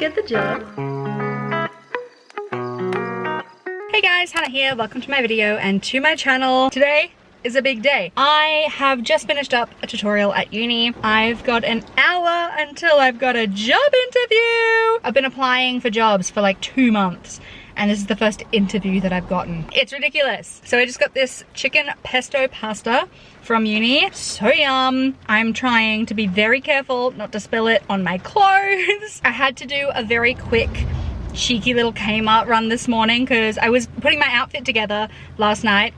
get the job. Hey guys, Hannah here. Welcome to my video and to my channel. Today is a big day. I have just finished up a tutorial at uni. I've got an hour until I've got a job interview. I've been applying for jobs for like 2 months. And this is the first interview that I've gotten. It's ridiculous. So I just got this chicken pesto pasta from uni. So yum. I'm trying to be very careful not to spill it on my clothes. I had to do a very quick, cheeky little Kmart run this morning because I was putting my outfit together last night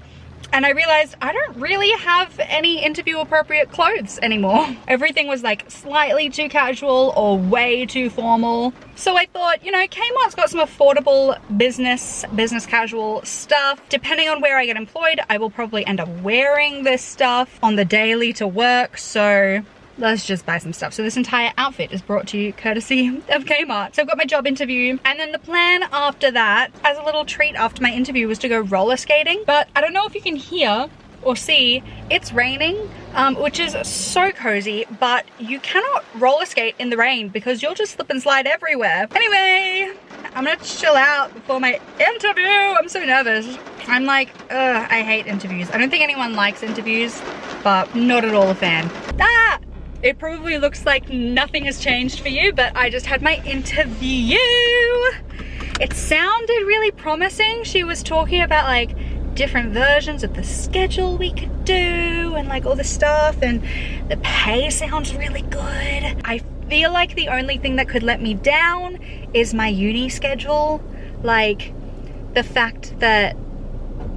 and I realized I don't really have any interview appropriate clothes anymore. Everything was like slightly too casual or way too formal. So I thought, you know, Kmart's got some affordable business casual stuff. Depending on where I get employed, I will probably end up wearing this stuff on the daily to work. So let's just buy some stuff. So this entire outfit is brought to you courtesy of Kmart. So I've got my job interview, and then the plan after that, as a little treat after my interview, was to go roller skating. But I don't know if you can hear or see, it's raining, which is so cozy, but you cannot roller skate in the rain because you'll just slip and slide everywhere. Anyway, I'm gonna chill out before my interview. I'm so nervous. I'm like, ugh, I hate interviews. I don't think anyone likes interviews, but not at all a fan. Ah! It probably looks like nothing has changed for you, but I just had my interview. It sounded really promising. She was talking about like different versions of the schedule we could do and like all this stuff, and the pay sounds really good. I feel like the only thing that could let me down is my uni schedule. Like the fact that,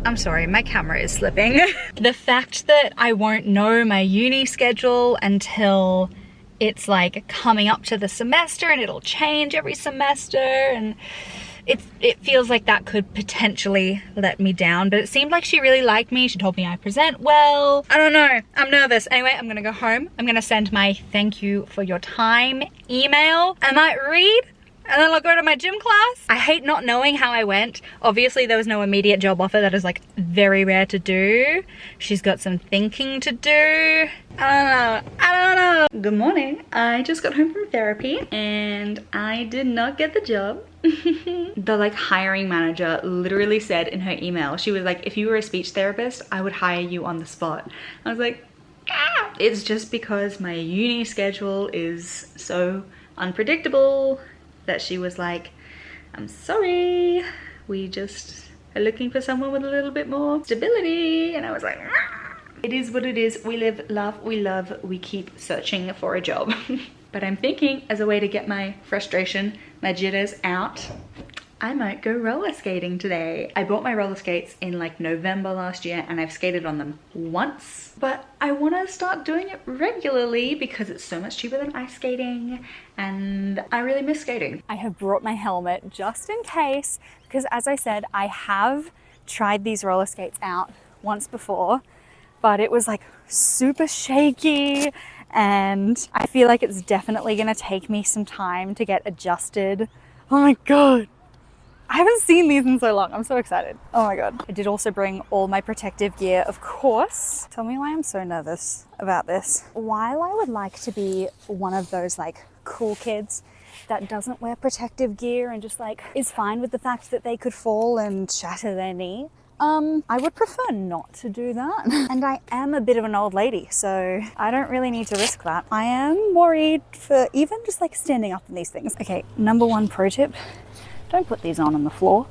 I'm sorry, my camera is slipping. The fact that I won't know my uni schedule until it's like coming up to the semester, and it'll change every semester, and it feels like that could potentially let me down. But it seemed like she really liked me. She told me I present well. I don't know, I'm nervous. Anyway, I'm gonna go home. I'm gonna send my thank you for your time email. I might read, and then I'll go to my gym class. I hate not knowing how I went. Obviously there was no immediate job offer. That is like very rare to do. She's got some thinking to do. I don't know. Good morning. I just got home from therapy and I did not get the job. The like hiring manager literally said in her email, she was like, if you were a speech therapist, I would hire you on the spot. I was like, ah! It's just because my uni schedule is so unpredictable that she was like, I'm sorry, we just are looking for someone with a little bit more stability. And I was like, ah. It is what it is. We live, laugh, we love, we keep searching for a job. But I'm thinking, as a way to get my frustration, my jitters out, I might go roller skating today. I bought my roller skates in like November last year and I've skated on them once, but I want to start doing it regularly because it's so much cheaper than ice skating and I really miss skating. I have brought my helmet just in case, because as I said, I have tried these roller skates out once before, but it was like super shaky, and I feel like it's definitely gonna take me some time to get adjusted. Oh my god, I haven't seen these in so long. I'm so excited. Oh my god. I did also bring all my protective gear, of course. Tell me why I'm so nervous about this. While I would like to be one of those like cool kids that doesn't wear protective gear and just like is fine with the fact that they could fall and shatter their knee, I would prefer not to do that. And I am a bit of an old lady, so I don't really need to risk that. I am worried for even just like standing up in these things. Okay, number one pro tip, don't put these on the floor.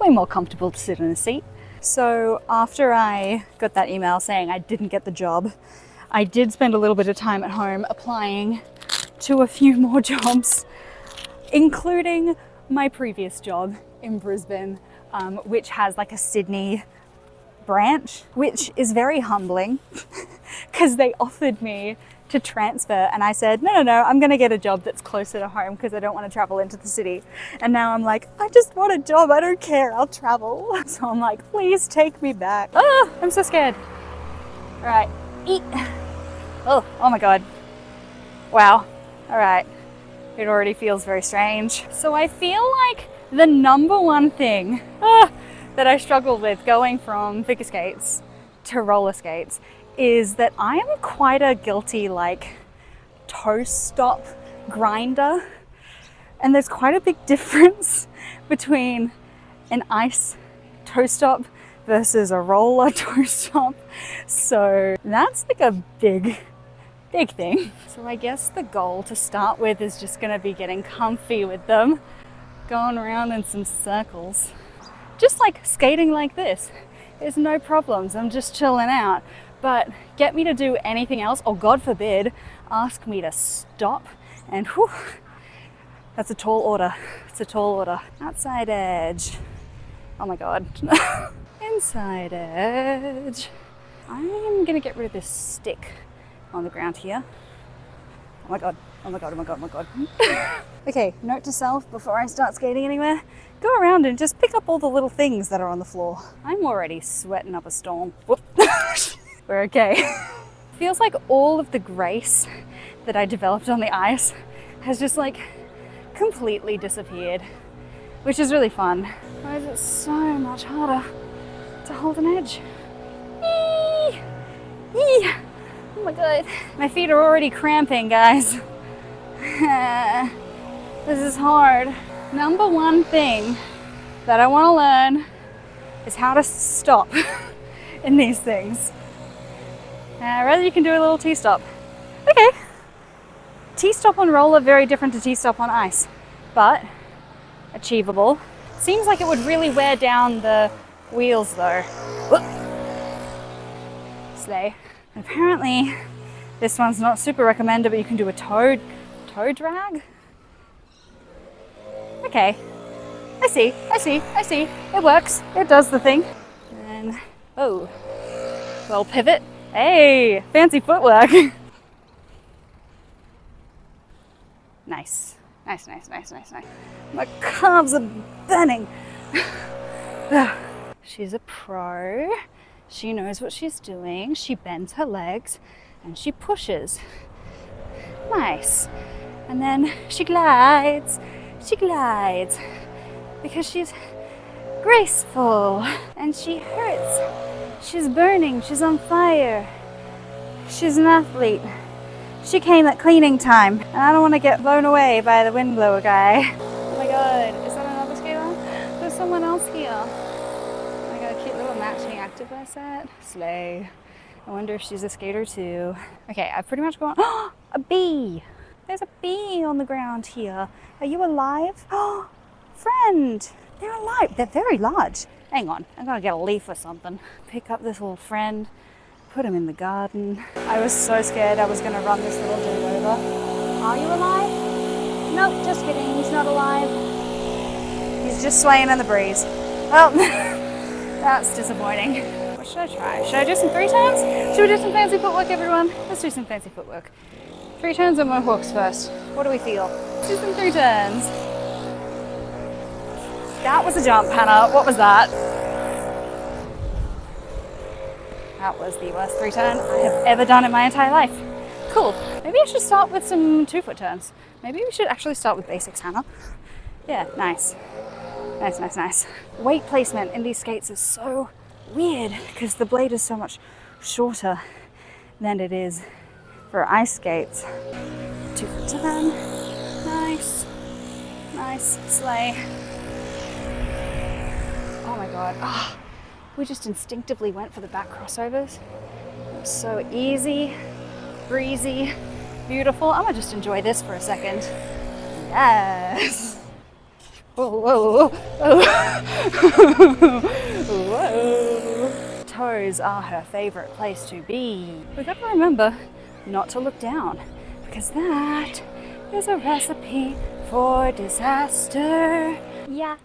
Way more comfortable to sit in a seat. So after I got that email saying I didn't get the job, I did spend a little bit of time at home applying to a few more jobs, including my previous job in Brisbane, which has like a Sydney branch, which is very humbling because they offered me to transfer and I said, no, I'm gonna get a job that's closer to home because I don't want to travel into the city. And now I'm like, I just want a job, I don't care, I'll travel. So I'm like, please take me back. Ah, I'm so scared. All right, eat. Oh my god. Wow. All right, it already feels very strange. So I feel like the number one thing that I struggle with going from figure skates to roller skates is that I am quite a guilty like toe stop grinder. And there's quite a big difference between an ice toe stop versus a roller toe stop. So that's like a big thing. So I guess the goal to start with is just gonna be getting comfy with them, going around in some circles. Just like skating like this. There's no problems, I'm just chilling out. But get me to do anything else, or God forbid, ask me to stop, and whew, that's a tall order. It's a tall order. Outside edge. Oh my God. Inside edge. I'm gonna get rid of this stick on the ground here. Oh my God, oh my God, oh my God, oh my God. Okay, note to self before I start skating anywhere, go around and just pick up all the little things that are on the floor. I'm already sweating up a storm. Whoop. We're okay. Feels like all of the grace that I developed on the ice has just like completely disappeared, which is really fun. Why is it so much harder to hold an edge? Eee! Eee! Oh my God, my feet are already cramping, guys. This is hard. Number one thing that I want to learn is how to stop in these things. Rather you can do a little T-stop. Okay. T-stop on roller, very different to T-stop on ice, but achievable. Seems like it would really wear down the wheels though. Whoop. Slay. Apparently, this one's not super recommended, but you can do a toe drag. Okay, I see. It works. It does the thing. And oh, well pivot. Hey, fancy footwork. Nice. My calves are burning. She's a pro. She knows what she's doing. She bends her legs and she pushes. Nice. And then she glides. Because she's graceful and she hurts. She's burning. She's on fire. She's an athlete. She came at cleaning time and I don't want to get blown away by the windblower guy. Oh my God, is that another skater? There's someone else here. I got a cute little matching activewear set. Slay. I wonder if she's a skater too. Okay, I've pretty much gone. Oh, a bee! There's a bee on the ground here. Are you alive? Oh, friend! They're alive. They're very large. Hang on, I'm gonna get a leaf or something. Pick up this little friend, put him in the garden. I was so scared I was gonna run this little dude over. Are you alive? Nope, just kidding. He's not alive. He's just swaying in the breeze. Well, that's disappointing. What should I try? Should I do some 3 turns? Should we do some fancy footwork, everyone? Let's do some fancy footwork. 3 turns or mohawks first? What do we feel? Let's do some 3 turns. That was a jump, Hannah. What was that? That was the worst 3 turn I have ever done in my entire life. Cool. Maybe I should start with some 2-foot turns. Maybe we should actually start with basics, Hannah. Yeah, nice. Nice. Weight placement in these skates is so weird because the blade is so much shorter than it is for ice skates. 2-foot turn. Nice. Slay. Oh my God. Oh, we just instinctively went for the back crossovers. It was so easy, breezy, beautiful. I'm gonna just enjoy this for a second. Yes. Whoa. Whoa. Toes are her favorite place to be. We gotta remember not to look down because that is a recipe for disaster. Yeah.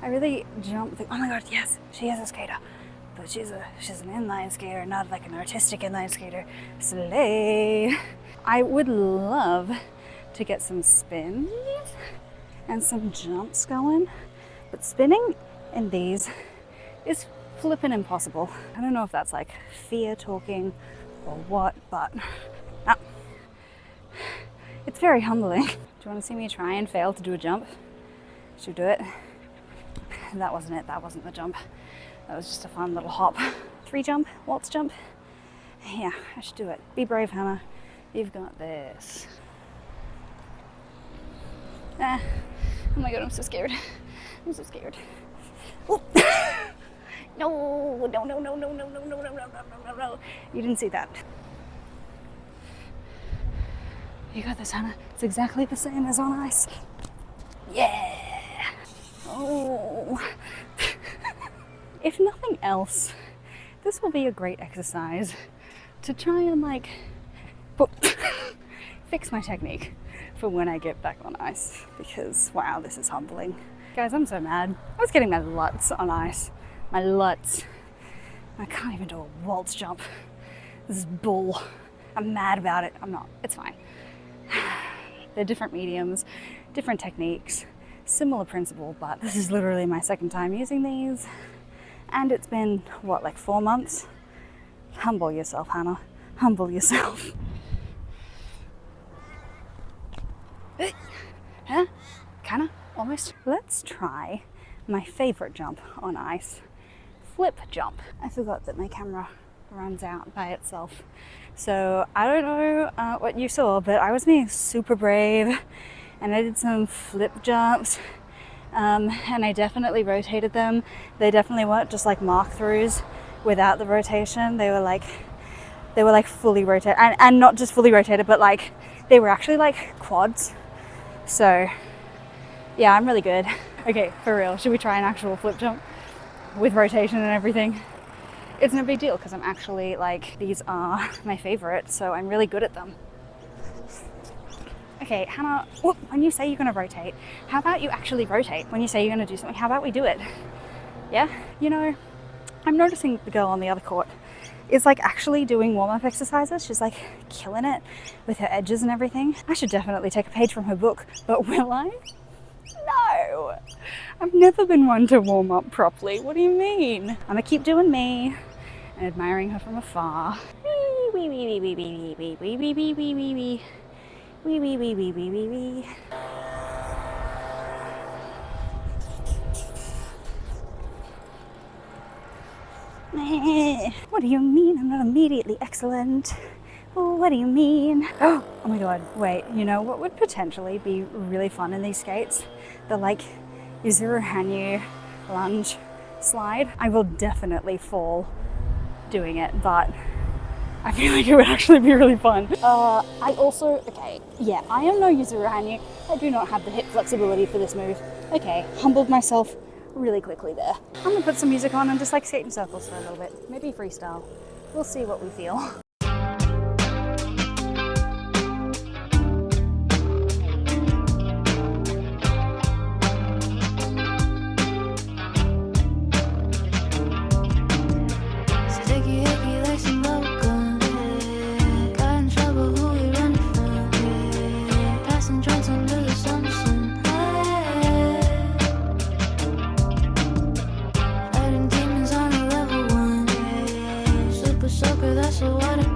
I really jump. Oh my God, yes, she is a skater, but she's an inline skater, not like an artistic inline skater. Slay. I would love to get some spins and some jumps going, but spinning in these is flippin' impossible. I don't know if that's like fear talking or what, but it's very humbling. Do you want to see me try and fail to do a jump? Should we do it? That wasn't it. That wasn't the jump. That was just a fun little hop. 3 jump, waltz jump. Yeah, I should do it. Be brave, Hannah. You've got this. Ah. Oh my god, I'm so scared. I'm so scared. Oh. No, no, no, no, no, no, no, no, no, no, no, no. You didn't see that. You got this, Hannah. It's exactly the same as on ice. Yeah. Oh. If nothing else, this will be a great exercise to try and fix my technique for when I get back on ice, because wow, this is humbling. Guys, I'm so mad. I was getting my lutz on ice. My lutz. I can't even do a waltz jump. This is bull. I'm mad about it. I'm not. It's fine. They're different mediums, different techniques, similar principle, but this is literally my second time using these. And it's been, what, like 4 months? Humble yourself, Hannah. Humble yourself. Huh? Kinda? Almost. Let's try my favorite jump on ice. Flip jump. I forgot that my camera runs out by itself. So I don't know what you saw, but I was being super brave and I did some flip jumps. And I definitely rotated them. They definitely weren't just like mark throughs without the rotation. They were like fully rotated, and not just fully rotated, but like they were actually like quads. So yeah, I'm really good. Okay, for real, should we try an actual flip jump with rotation and everything? It's no big deal because I'm actually like, these are my favorite, so I'm really good at them. Okay, Hannah, when you say you're gonna rotate, how about you actually rotate? When you say you're gonna do something, how about we do it? Yeah? You know, I'm noticing the girl on the other court is like actually doing warm-up exercises. She's like killing it with her edges and everything. I should definitely take a page from her book, but will I? No! I've never been one to warm up properly. What do you mean? I'm gonna keep doing me and admiring her from afar. Wee, wee, wee, wee, wee, wee, wee, wee, wee, wee, wee, wee. Wee wee wee wee wee wee wee. What do you mean I'm not immediately excellent? Oh, what do you mean? Oh my god, wait, you know what would potentially be really fun in these skates? The like Yuzuru Hanyu lunge slide. I will definitely fall doing it, but I feel like it would actually be really fun. I also, okay, yeah, I am no Yuzuru Hanyu. I do not have the hip flexibility for this move. Okay, humbled myself really quickly there. I'm gonna put some music on and just like skate in circles for a little bit. Maybe freestyle. We'll see what we feel. That's a water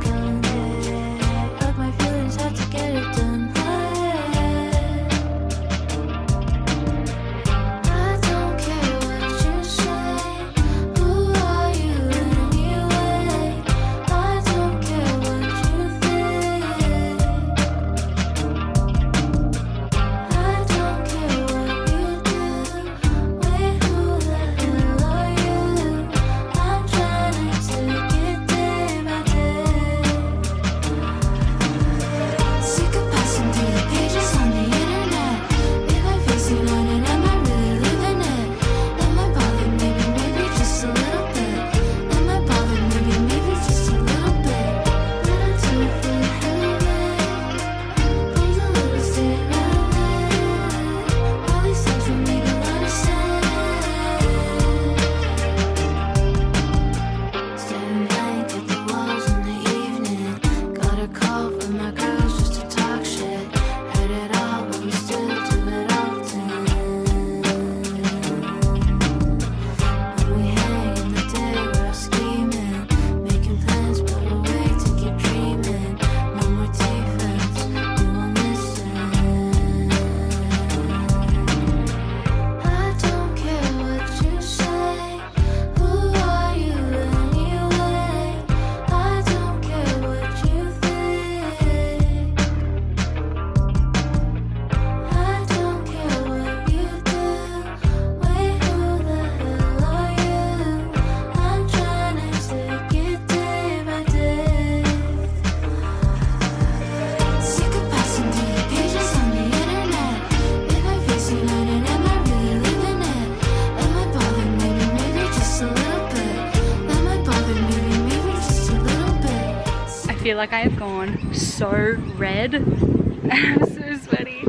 feel like I have gone so red. I'm so sweaty.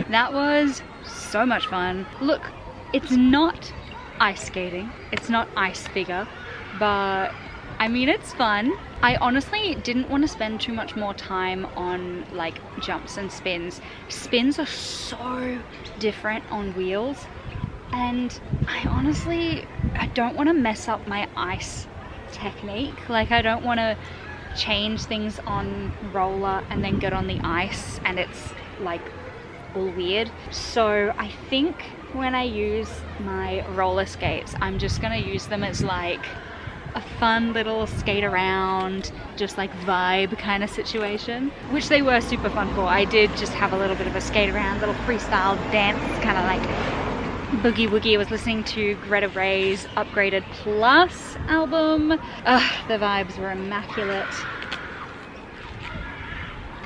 That was so much fun. Look, it's not ice skating, it's not ice figure, but I mean, it's fun. I honestly didn't want to spend too much more time on like jumps and spins. Spins are so different on wheels, and I don't want to mess up my ice technique. Like, I don't want to change things on roller and then get on the ice and it's like all weird. So I think when I use my roller skates, I'm just gonna use them as like a fun little skate around, just like vibe kind of situation, which they were super fun for. I did just have a little bit of a skate around, little freestyle dance, kind of like boogie woogie. I was listening to Greta Ray's Upgraded Plus album. The vibes were immaculate.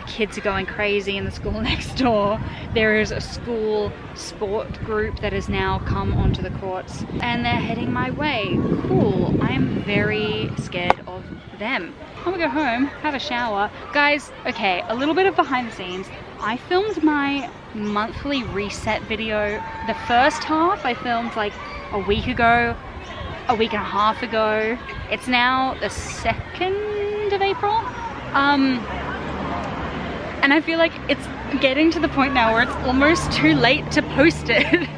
Kids are going crazy in the school next door. There is a school sport group that has now come onto the courts and they're heading my way. Cool. I am very scared of them. I'm gonna go home, have a shower. Guys, okay, a little bit of behind the scenes. I filmed my monthly reset video. The first half I filmed like a week ago, a week and a half ago. It's now the 2nd of April. And I feel like it's getting to the point now where it's almost too late to post it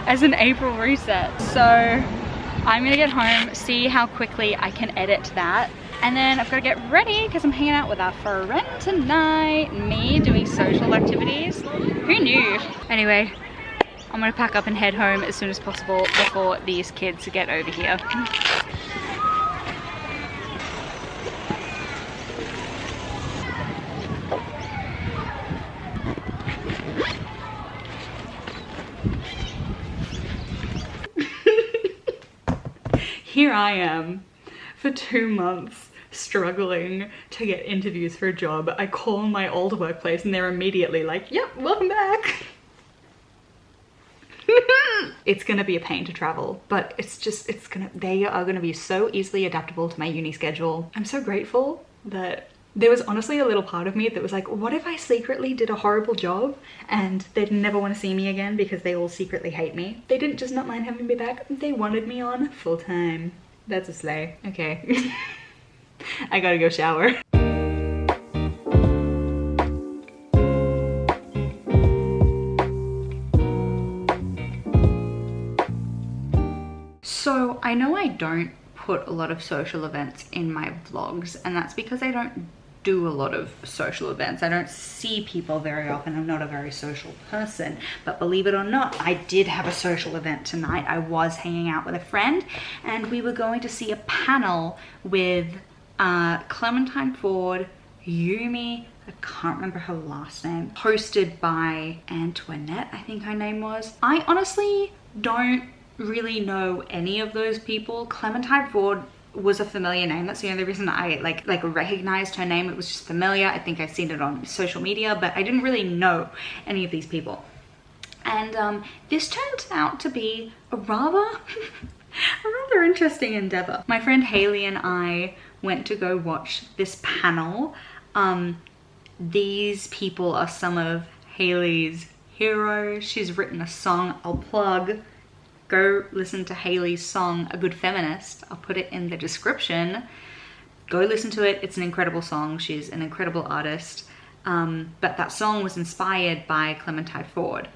as an April reset. So I'm gonna get home, see how quickly I can edit that. And then I've got to get ready because I'm hanging out with our friend tonight. Me doing social activities. Who knew? Anyway, I'm gonna pack up and head home as soon as possible before these kids get over here. Here I am for 2 months struggling to get interviews for a job. I call my old workplace and they're immediately like, yep, welcome back. It's gonna be a pain to travel, but they are gonna be so easily adaptable to my uni schedule. I'm so grateful that there was honestly a little part of me that was like, what if I secretly did a horrible job and they'd never want to see me again because they all secretly hate me? They didn't just not mind having me back, they wanted me on full time. That's a slay. Okay. I gotta go shower. So I know I don't put a lot of social events in my vlogs, and that's because I don't do a lot of social events. I don't see people very often. I'm not a very social person, but believe it or not, I did have a social event tonight. I was hanging out with a friend and we were going to see a panel with Clementine Ford, Yumi, I can't remember her last name, hosted by Antoinette, I think her name was. I honestly don't really know any of those people. Clementine Ford was a familiar name. That's the only reason I like recognized her name. It was just familiar. I think I've seen it on social media, but I didn't really know any of these people. And this turned out to be a rather interesting endeavor. My friend Haley and I went to go watch this panel. These people are some of Haley's heroes. She's written a song I'll plug. Go listen to Haley's song, A Good Feminist. I'll put it in the description. Go listen to it. It's an incredible song. She's an incredible artist. But that song was inspired by Clementine Ford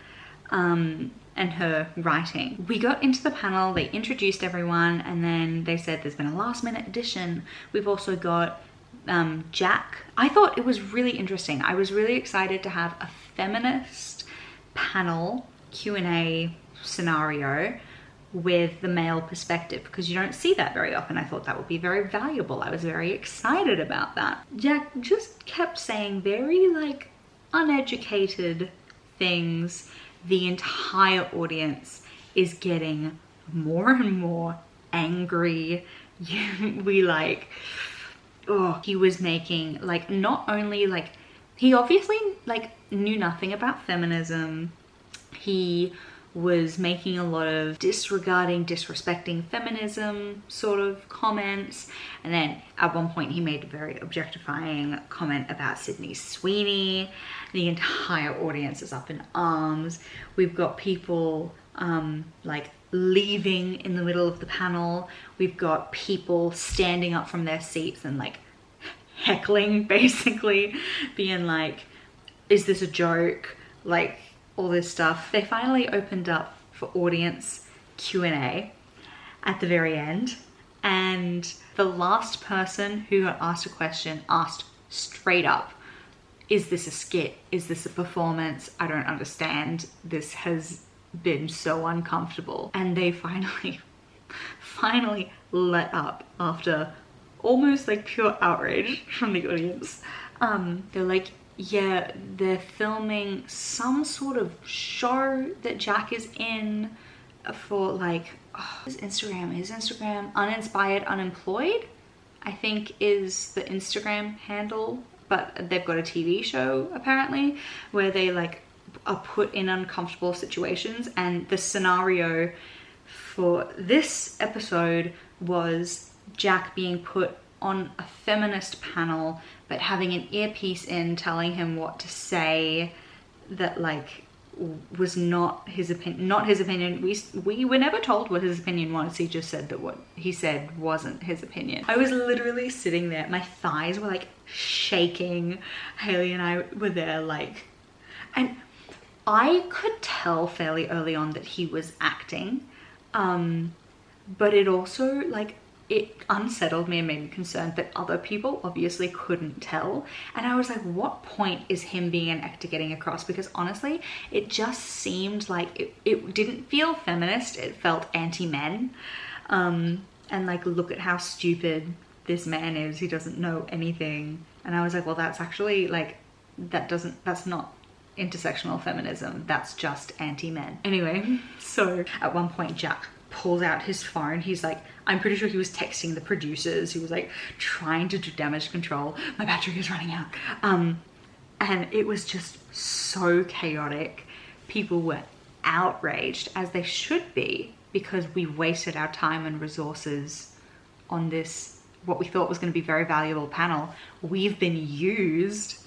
and her writing. We got into the panel, they introduced everyone, and then they said there's been a last minute addition. We've also got Jack. I thought it was really interesting. I was really excited to have a feminist panel Q&A scenario with the male perspective because you don't see that very often. I thought that would be very valuable. I was very excited about that. Jack just kept saying very like uneducated things. The entire audience is getting more and more angry. He was making like, not only like, he obviously like knew nothing about feminism. He was making a lot of disrespecting feminism sort of comments. And then at one point he made a very objectifying comment about Sydney Sweeney. The entire audience is up in arms. We've got people like leaving in the middle of the panel. We've got people standing up from their seats and like heckling, basically being like, is this a joke? Like all this stuff. They finally opened up for audience Q&A at the very end, and the last person who got asked a question asked straight up, is this a skit? Is this a performance? I don't understand. This has been so uncomfortable. And they finally let up after almost like pure outrage from the audience. They're like, yeah, they're filming some sort of show that Jack is in for like, his Instagram, uninspired, unemployed, I think is the Instagram handle. But they've got a TV show apparently where they like are put in uncomfortable situations. And the scenario for this episode was Jack being put on a feminist panel, but having an earpiece in telling him what to say that like was not his opinion. We were never told what his opinion was. He just said that what he said wasn't his opinion. I was literally sitting there, my thighs were like shaking. Haley and I were there like, and I could tell fairly early on that he was acting, but it also like, it unsettled me and made me concerned that other people obviously couldn't tell. And I was like, what point is him being an actor getting across? Because honestly, it just seemed like it didn't feel feminist. It felt anti-men. And like, look at how stupid this man is. He doesn't know anything. And I was like, well, that's actually like, that's not intersectional feminism. That's just anti-men. Anyway, so at one point, Jack pulls out his phone. He's like, I'm pretty sure he was texting the producers. He was like trying to do damage control. My battery is running out. And it was just so chaotic. People were outraged, as they should be, because we wasted our time and resources on this, what we thought was going to be very valuable panel. We've been used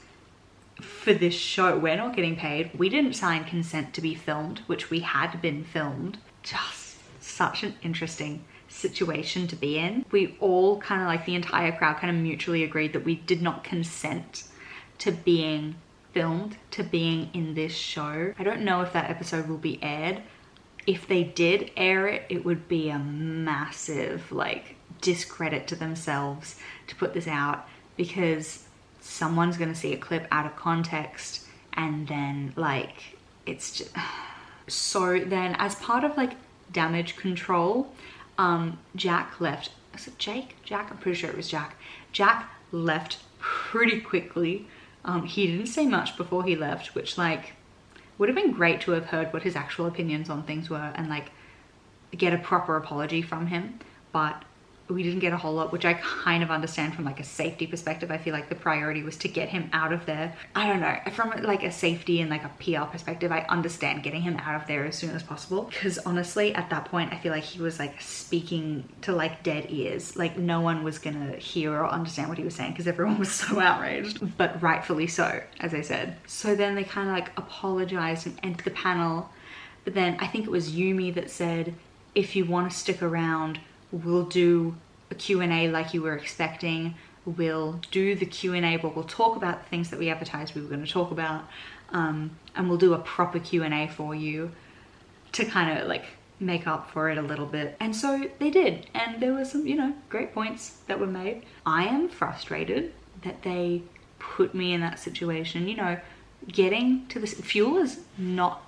for this show. We're not getting paid. We didn't sign consent to be filmed, which we had been filmed. Just such an interesting situation to be in. We all kind of like, the entire crowd kind of mutually agreed that we did not consent to being filmed, to being in this show. I don't know if that episode will be aired. If they did air it, it would be a massive like discredit to themselves to put this out, because someone's gonna see a clip out of context and then like, it's just so. Then as part of like damage control, Jack left. Is it Jake? Jack? I'm pretty sure it was Jack. Jack left pretty quickly. He didn't say much before he left, which like would have been great to have heard what his actual opinions on things were and like get a proper apology from him, but we didn't get a whole lot, which I kind of understand from like a safety perspective. I feel like the priority was to get him out of there. I don't know, from like a safety and like a PR perspective, I understand getting him out of there as soon as possible, because honestly at that point I feel like he was like speaking to like dead ears. Like no one was gonna hear or understand what he was saying because everyone was so outraged, but rightfully so, as I said. So then they kind of like apologized and ended the panel, but then I think it was Yumi that said, if you want to stick around, we'll do a Q&A like you were expecting. We'll do the Q&A, but we'll talk about the things that we advertised we were going to talk about, and we'll do a proper Q&A for you to kind of like make up for it a little bit. And so they did, and there were some, you know, great points that were made. I am frustrated that they put me in that situation. You know, getting to this, fuel is not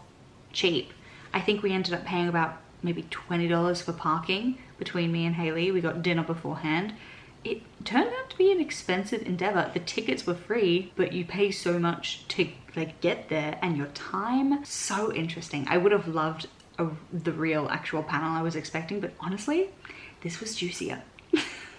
cheap. I think we ended up paying about maybe $20 for parking between me and Haley. We got dinner beforehand. It turned out to be an expensive endeavor. The tickets were free, but you pay so much to like get there, and your time. So interesting. I would have loved the real actual panel I was expecting, but honestly, this was juicier.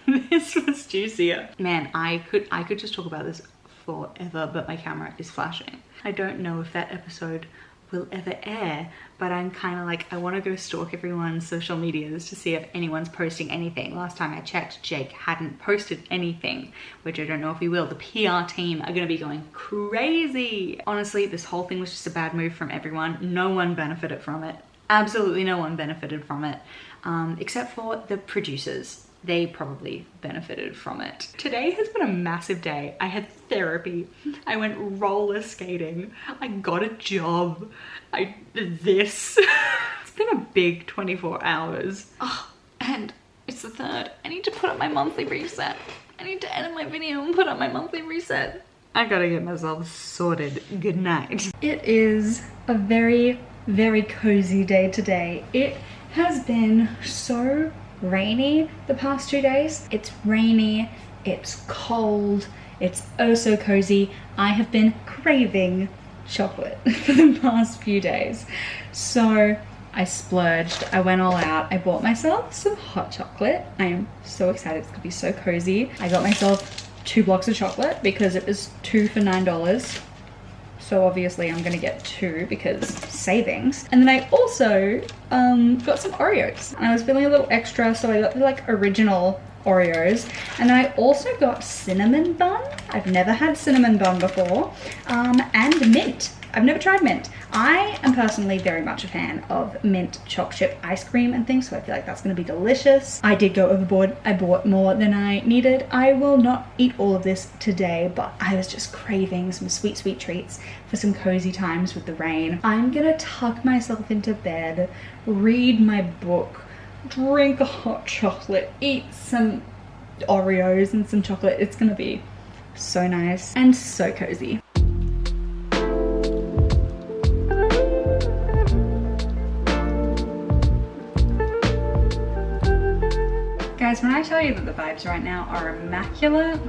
This was juicier. Man, I could just talk about this forever, but my camera is flashing. I don't know if that episode will ever air, but I'm kind of like, I want to go stalk everyone's social medias to see if anyone's posting anything. Last time I checked, Jake hadn't posted anything, which I don't know if he will. The PR team are going to be going crazy. Honestly, this whole thing was just a bad move from everyone. No one benefited from it. Absolutely no one benefited from it, except for the producers. They probably benefited from it. Today has been a massive day. I had therapy. I went roller skating. I got a job. I did this. It's been a big 24 hours. Oh, and it's the 3rd. I need to put up my monthly reset. I need to edit my video and put up my monthly reset. I gotta get myself sorted. Good night. It is a very, very cozy day today. It has been so rainy the past 2 days. It's rainy, it's cold, it's oh so cozy. I have been craving chocolate for the past few days. So I splurged, I went all out, I bought myself some hot chocolate. I am so excited, it's gonna be so cozy. I got myself 2 blocks of chocolate because it was 2 for $9. So obviously I'm gonna get 2 because savings. And then I also got some Oreos. And I was feeling a little extra, so I got the like original Oreos. And I also got cinnamon bun. I've never had cinnamon bun before. And mint. I've never tried mint. I am personally very much a fan of mint choc chip ice cream and things, so I feel like that's gonna be delicious. I did go overboard. I bought more than I needed. I will not eat all of this today, but I was just craving some sweet, sweet treats for some cozy times with the rain. I'm gonna tuck myself into bed, read my book, drink a hot chocolate, eat some Oreos and some chocolate. It's gonna be so nice and so cozy. Guys, when I tell you that the vibes right now are immaculate,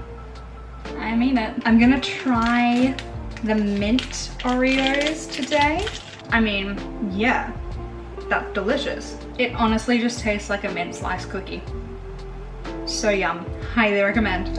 I mean it. I'm gonna try the mint Oreos today. I mean, yeah, that's delicious. It honestly just tastes like a mint slice cookie. So yum, highly recommend.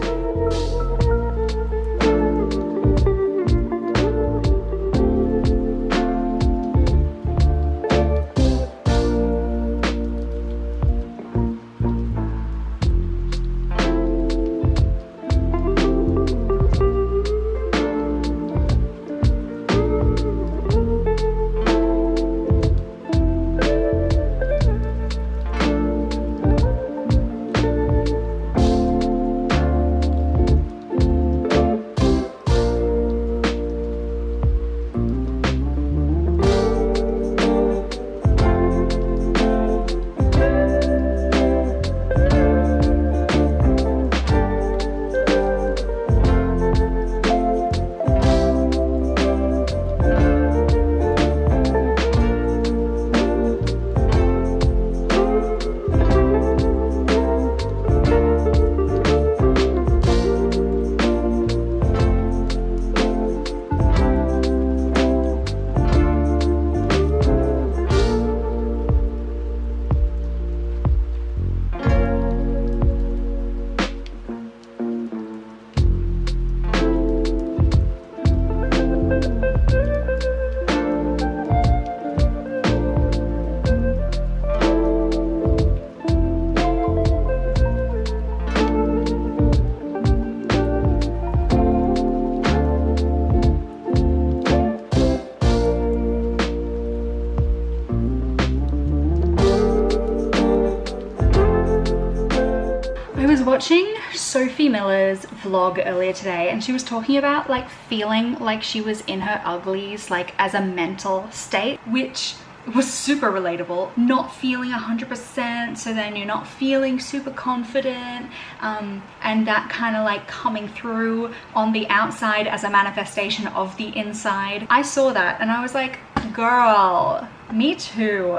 Watching Sophie Miller's vlog earlier today, and she was talking about like feeling like she was in her uglies, like as a mental state, which was super relatable. Not feeling 100%, so then you're not feeling super confident, and that kind of like coming through on the outside as a manifestation of the inside. I saw that and I was like, girl, me too.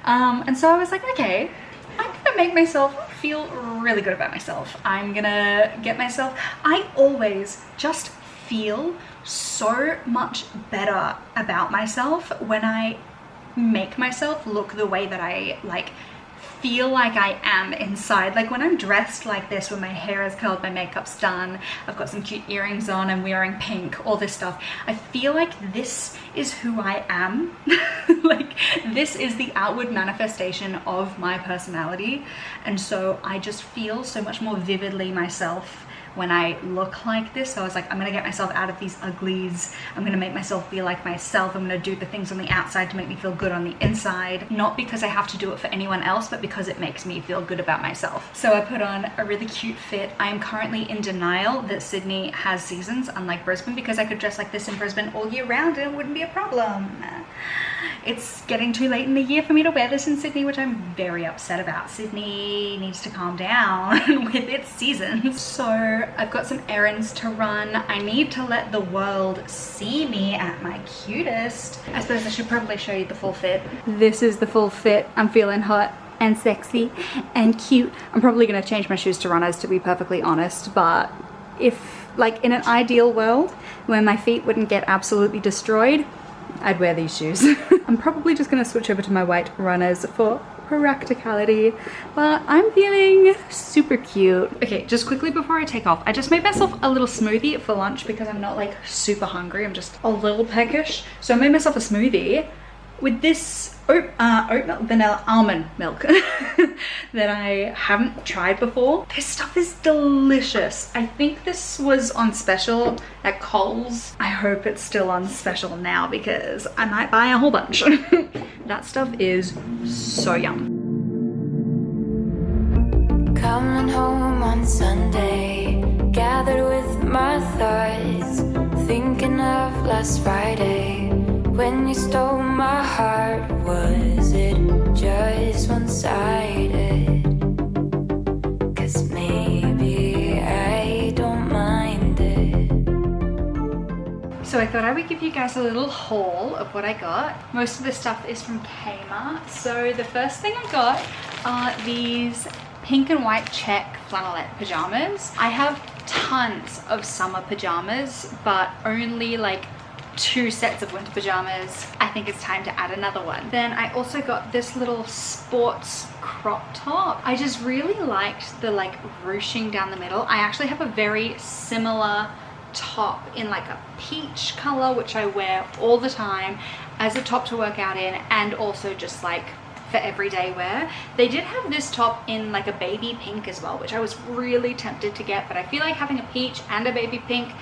And so I was like, okay, I'm gonna make myself feel really good about myself. I'm gonna get myself, I always just feel so much better about myself when I make myself look the way that I like feel like I am inside. Like when I'm dressed like this, when my hair is curled, my makeup's done, I've got some cute earrings on, I'm wearing pink, all this stuff, I feel like this is who I am. Like this is the outward manifestation of my personality, and so I just feel so much more vividly myself when I look like this. So I was like, I'm gonna get myself out of these uglies, I'm gonna make myself feel like myself, I'm gonna do the things on the outside to make me feel good on the inside, not because I have to do it for anyone else, but because it makes me feel good about myself. So I put on a really cute fit. I am currently in denial that Sydney has seasons, unlike Brisbane, because I could dress like this in Brisbane all year round and it wouldn't be a problem. It's getting too late in the year for me to wear this in Sydney, which I'm very upset about. Sydney needs to calm down with its seasons. So I've got some errands to run. I need to let the world see me at my cutest. I suppose I should probably show you the full fit. This is the full fit. I'm feeling hot and sexy and cute. I'm probably gonna change my shoes to runners, to be perfectly honest, but if, like, in an ideal world where my feet wouldn't get absolutely destroyed, I'd wear these shoes. I'm probably just gonna switch over to my white runners for practicality, but I'm feeling super cute. Okay, just quickly before I take off, I just made myself a little smoothie for lunch because I'm not like super hungry, I'm just a little peckish. So I made myself a smoothie with this oat milk, vanilla almond milk that I haven't tried before. This stuff is delicious. I think this was on special at Coles. I hope it's still on special now because I might buy a whole bunch. That stuff is so yum. Coming home on Sunday, gathered with my thoughts, thinking of last Friday when you stole my heart. Was it just one-sided? 'Cause maybe I don't mind it. So I thought I would give you guys a little haul of what I got. Most of this stuff is from Kmart. So the first thing I got are these pink and white check flannelette pajamas. I have tons of summer pajamas, but only like 2 sets of winter pajamas. I think it's time to add another one. Then I also got this little sports crop top. I just really liked the like ruching down the middle. I actually have a very similar top in like a peach color, which I wear all the time as a top to work out in, and also just like for everyday wear. They did have this top in like a baby pink as well, which I was really tempted to get, but I feel like having a peach and a baby pink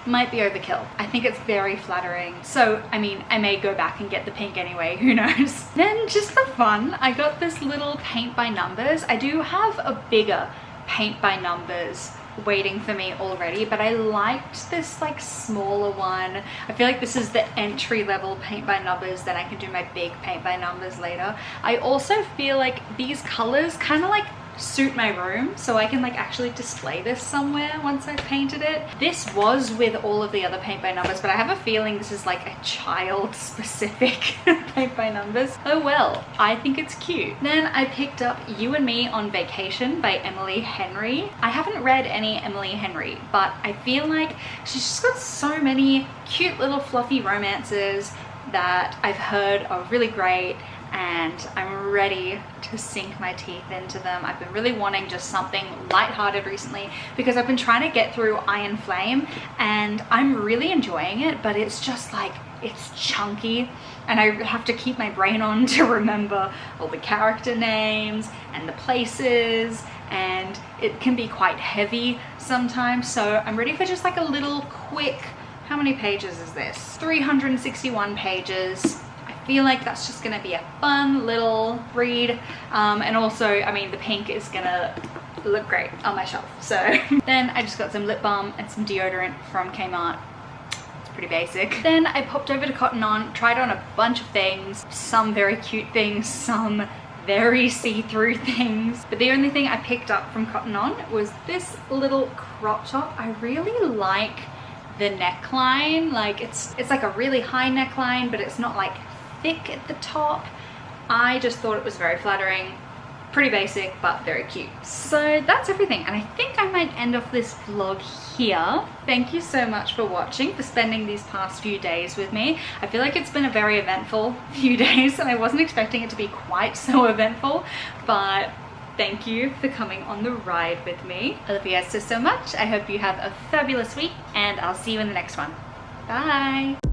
might be overkill. I think it's very flattering. So, I mean, I may go back and get the pink anyway, who knows? Then just for fun, I got this little paint by numbers. I do have a bigger paint by numbers waiting for me already, but I liked this like smaller one. I feel like this is the entry level paint by numbers, then I can do my big paint by numbers later. I also feel like these colors kind of like suit my room, so I can like actually display this somewhere once I've painted it. This was with all of the other paint by numbers, but I have a feeling this is like a child specific paint by numbers. Oh well, I think it's cute. Then I picked up You and Me on Vacation by Emily Henry. I haven't read any Emily Henry, but I feel like she's just got so many cute little fluffy romances that I've heard are really great, and I'm ready to sink my teeth into them. I've been really wanting just something lighthearted recently because I've been trying to get through Iron Flame and I'm really enjoying it, but it's just like, it's chunky and I have to keep my brain on to remember all the character names and the places, and it can be quite heavy sometimes. So I'm ready for just like a little quick, how many pages is this? 361 pages. I feel like that's just gonna be a fun little read, and also, I mean, the pink is gonna look great on my shelf. So then I just got some lip balm and some deodorant from Kmart. It's pretty basic. Then I popped over to Cotton On, tried on a bunch of things, some very cute things, some very see-through things, but the only thing I picked up from Cotton On was this little crop top. I really like the neckline. Like it's like a really high neckline, but it's not like thick at the top. I just thought it was very flattering. Pretty basic, but very cute. So that's everything, and I think I might end off this vlog here. Thank you so much for watching, for spending these past few days with me. I feel like it's been a very eventful few days, and I wasn't expecting it to be quite so eventful, but thank you for coming on the ride with me. I love you guys so much. I hope you have a fabulous week, and I'll see you in the next one. Bye!